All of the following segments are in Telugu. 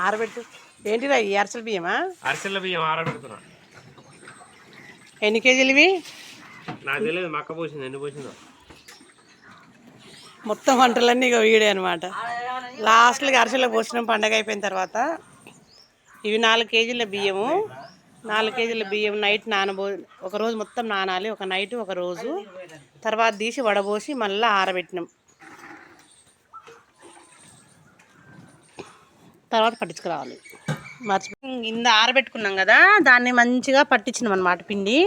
ఆరబెట్టు. ఏంటిరా ఈ అరసల బియ్యమా? అరసల బియ్యం ఆరబెడుతున్నా. ఎన్ని కేజీలు ఇవి? నాకు తెలియదు, మా అక్క పోసింది. ఎన్ని పోసిందో మొత్తం వంటలన్నీ ఇక వీడే అనమాట. లాస్ట్కి అరసలో పోసినాం పండగ అయిపోయిన తర్వాత. ఇవి 4 కేజీల బియ్యము. 4 కేజీల బియ్యం నైట్ ఒకరోజు మొత్తం నానాలి. ఒక నైట్ ఒక రోజు తర్వాత తీసి వడబోసి మళ్ళీ ఆరబెట్టినాం. తర్వాత పట్టించుకురావాలి. ఇంత ఆరబెట్టుకున్నాం కదా, దాన్ని మంచిగా పట్టించినాం అనమాట. పిండి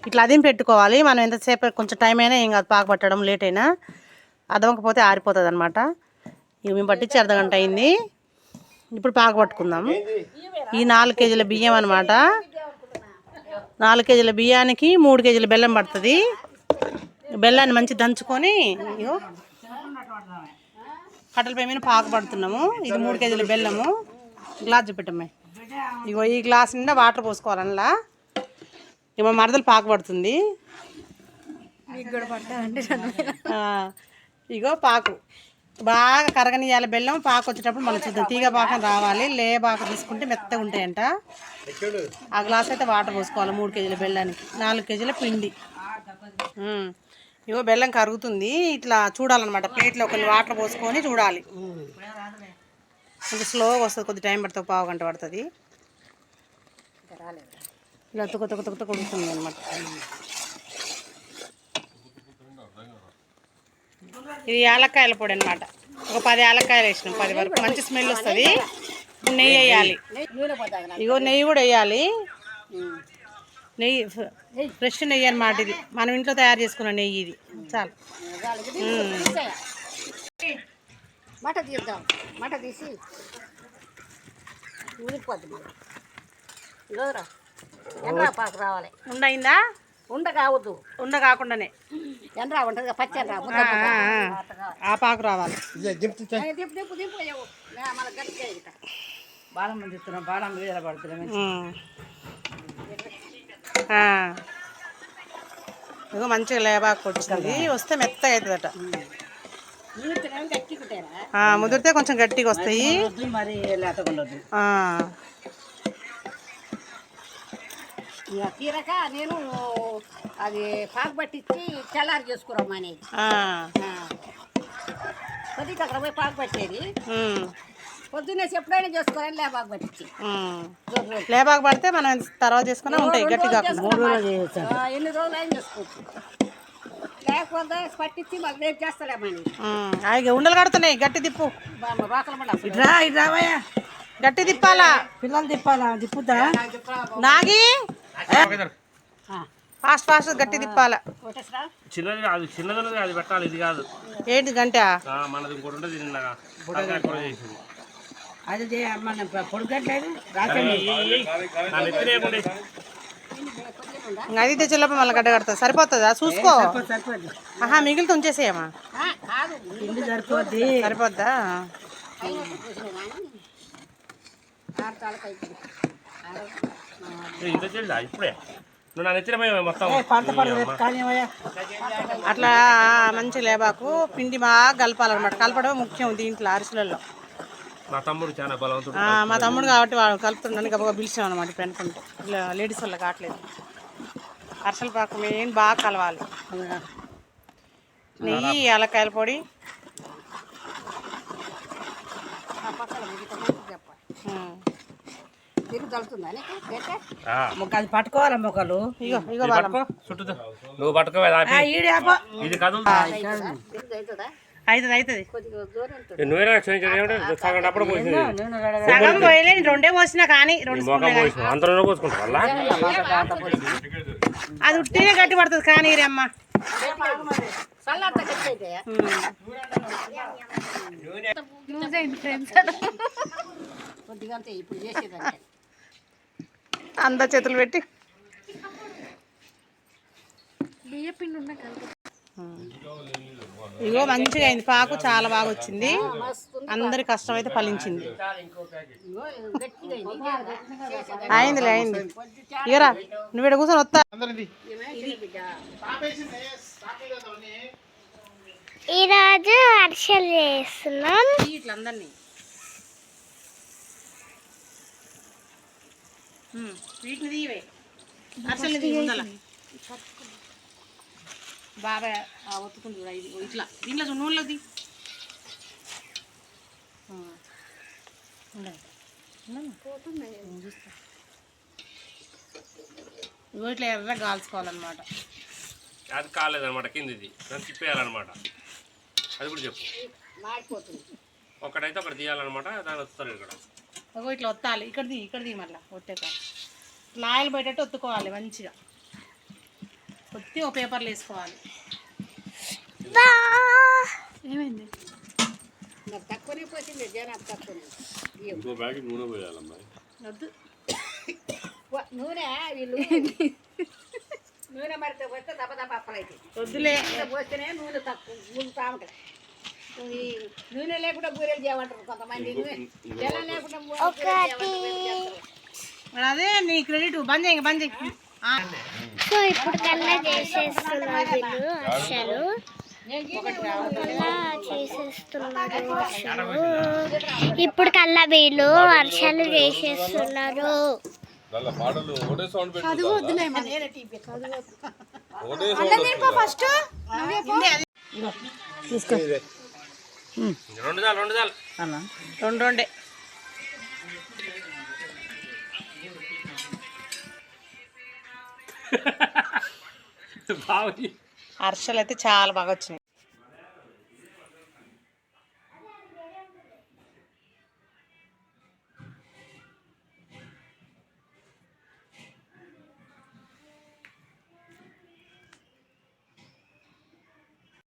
ఇట్లా అదేం పెట్టుకోవాలి. మనం ఎంతసేపు కొంచెం టైం అయినా ఏం కాదు, పాకు పట్టడం లేట్ అయినా. అదవకపోతే ఆరిపోతుంది అనమాట. ఇక మేము పట్టించి అర్ధగంట అయింది. ఇప్పుడు పాకు పట్టుకుందాం. ఈ 4 కేజీల బియ్యం అనమాట. 4 కేజీల బియ్యానికి 3 కేజీల బెల్లం పడుతుంది. బెల్లాన్ని మంచి దంచుకొని ఇగో కట్టెల పొయ్యి మీద పాకు పడుతున్నాము. ఇది 3 కేజీల బెల్లము. గ్లాస్ చూపెట్టమ్మాయి. ఇగో ఈ గ్లాస్ నిండా వాటర్ పోసుకోవాలి. అందులో ఇక మరదలు పాకు పడుతుంది. ఇగో పాకు బాగా కరగనియాలి. బెల్లం పాకు వచ్చేటప్పుడు మనం చూద్దాం. తీగ పాకం రావాలి. లే పాకు తీసుకుంటే మెత్తగా ఉంటాయంట. ఆ గ్లాస్ అయితే వాటర్ పోసుకోవాలి. 3 కేజీల బెల్లానికి 4 కేజీల పిండి. ఇగో బెల్లం కరుగుతుంది. ఇట్లా చూడాలన్నమాట. ప్లేట్లో కొన్ని వాటర్ పోసుకొని చూడాలి. కొంచెం స్లోగా వస్తుంది, కొద్ది టైం పడుతుంది, పావు గంట పడుతుంది. ఇలా తుక్క కొడుతుంది అనమాట. ఇది యాలక్కాయల పొడి అనమాట. ఒక 10 యాలక్కాయలు వేసినాం, 10 వరకు. మంచి స్మెల్ వస్తుంది. నెయ్యి వేయాలి. ఇగో నెయ్యి కూడా వేయాలి. నెయ్యి ఫ్రెష్ నెయ్యి అనమాట. ఇది మనం ఇంట్లో తయారు చేసుకున్న నెయ్యి. ఇది చాలు. మట తీద్దాం. మట తీసి ఊరిపోద్ది. ఇదిరా ఎండ్రా పాకు రావాలి. ఉండయిందా? ఉండ కావద్దు. ఉండ కాకుండానే ఎండ్రా ఉంటుంది, పచ్చి ఎండ్రా. ఆ పాకు రావాలి. బాణం తీస్తున్నాం. బాణం మీద పడుతున్నాం. ఇగో మంచిగా లేబాకు వచ్చింది. వస్తే మెత్తగా అవుతుందట. ముదిరితే కొంచెం గట్టిగా వస్తాయి. తీరక నేను అది పాకు పట్టించి తెల్లారి చేసుకురామని కొద్దిగా అక్కడ పోయి పాకు పట్టేది. పొద్దున్నే ఎప్పుడైనా చేసుకోవాలని లేబాకు పట్టించి. లేబాకు పడితే మనం తర్వాత చేసుకున్నా ఉంటాయి గట్టిగా. ఎన్ని రోజులు అయినా చేసుకోవచ్చు. లేకపోతే పట్టించి మాకు రేపు చేస్తాడేమని. ఉండలు కడుతున్నాయి. గట్టి తిప్పు. గట్టి తిప్పాలా? పిల్లలు తిప్పాలా? తిప్పుతా నాగి ఫాస్ట్ గట్టి తిప్పాలా. చిన్నది కాదు, చిన్నది అది పెట్టాలి. ఇది కాదు. ఏంటి గంట? మనది ఇంకోటి ఉంటుంది. అది మన పొడిగట్లేదు. అది తెచ్చేలోపు మళ్ళీ గడ్డ కడతా. సరిపోతుందా? చూసుకో. మిగిలితే ఉంచేసేయమ్మా. సరిపోద్దా? ఇప్పుడే మొత్తం అట్లా మంచి లేబాకు పిండి బాగా కలపాలన్నమాట. కలపడం ముఖ్యం దీంట్లో అరిసెలలో. మా తమ్ముడు చాలా బలవంతుడు. మా తమ్ముడు కాబట్టి వాడు కలుపుతున్నాను. గబగా పిలిచాం అనమాట. ఇప్పుడు అనుకుంటే ఇలా లేడీస్ వల్ల కావట్లేదు. అరిసెల పాకు మెయిన్ బాగా కలవాలి. నెయ్యి, యాలక్కాయల పొడి. అది పట్టుకోవాలి మొక్కలు. ఇగో నువ్వు పట్టుకోవాలి. సగం పోయలేదు, 2 పోసినా కానీ 2 అది ఉట్టినే గట్టి పడుతుంది. కానీ అమ్మ అందా చేతులు పెట్టి ఇగో మంచిగా అయింది. పాకు చాలా బాగా వచ్చింది. అందరి కష్టం అయితే ఫలించింది. అయింది. ఇగరా నువ్వు ఇక్కడ కూర్చొని వస్తా. ఈరోజు అరిసెలు చేస్తున్నాం. ఇట్లా అందరినీ వీటిని తీయవే అసలు ఉండాల బాగా ఒత్తుకుంది చూడ ఇది ఇట్లా దీంట్లో నూనెలోది ఇగో ఇట్లా ఎర్ర కాల్చుకోవాలన్నమాట. అది కాలేదన్నమాట కిందిది దాన్ని తిప్పేయాలన్నమాట. అది కూడా చెప్పు. మాడిపోతుంది. ఒకటైతే ఒకటి తీయాలన్నమాట. దాన్ని వస్తారు ఇక్కడ. ఇగో ఇట్లా ఒత్తాలి. ఇక్కడిది మళ్ళీ ఒత్తాక ఇట్లా ఆయిల్ బయటట్టు ఒత్తుకోవాలి మంచిగా. ఒత్తి ఒక పేపర్లు వేసుకోవాలి. ఏమైంది? నాకు తక్కువనే పోతుంది జనం తక్కువనే. వద్దు నూనె వీళ్ళు నూనె మరితే పోస్తే దప్ప అప్పలైతే వద్దులే. పోస్తేనే నూనె తక్కువ గుంజుతా ఉంటుంది. ఈ నూనె లేకుండా బూరెలు చేయమంటారు కొంతమంది. జనం లేకుండా మరి అదే నీ క్రెడిట్. బంద్ చేయి. సో ఇప్పుడు కల్లా చేసేస్తున్నారు వీళ్ళు అరిసెలు. ఇప్పుడు కల్లా వీళ్ళు అరిసెలు చేసేస్తున్నారు. రెండు చాలు అన్న రెండే బాగా అరిసెలు అయితే చాలా బాగా వచ్చినాయి.